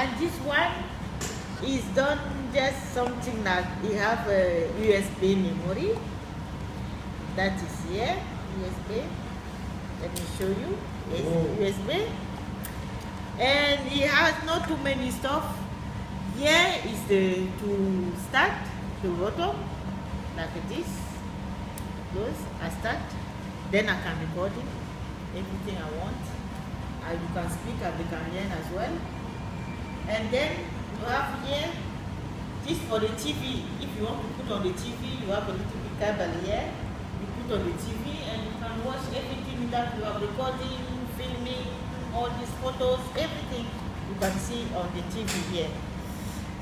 And this one is done just something like you have a USB memory. That is here, USB. Let me show you. Yes, USB. And it has not too many stuff. Here is the to start the bottom like this. Close, I start. Then I can record it, everything I want. And you can speak and they can learn as well. And then you have here, this for the TV. If you want to put on the TV, you have a little bit cable here. You put on the TV and you can watch everything that you are recording, filming, all these photos, everything you can see on the TV here.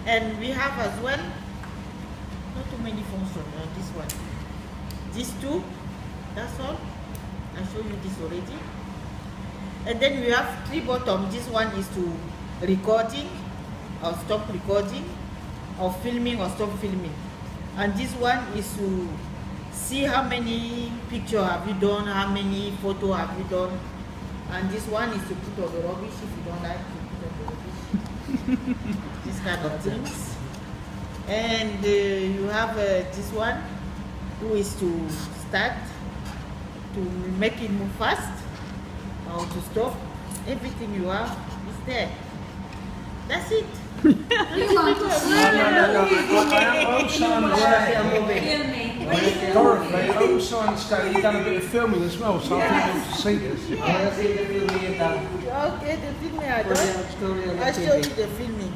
And we have as well, not too many functions on this one. These two, that's all. I showed you this already. And then we have three bottoms. This one is to recording or stop recording, or filming or stop filming. And this one is to see how many pictures have you done, how many photos have you done. And this one is to put on the rubbish if you don't like to put on the rubbish. These kind of things. And you have this one, who is to start, to make it move fast, or to stop. Everything you have is there. That's it. You want to see I'm Dorothee, I'm trying to say you've done a bit of filming as well, so I think you'll see this. Okay, the filming I done. I'll show you the filming.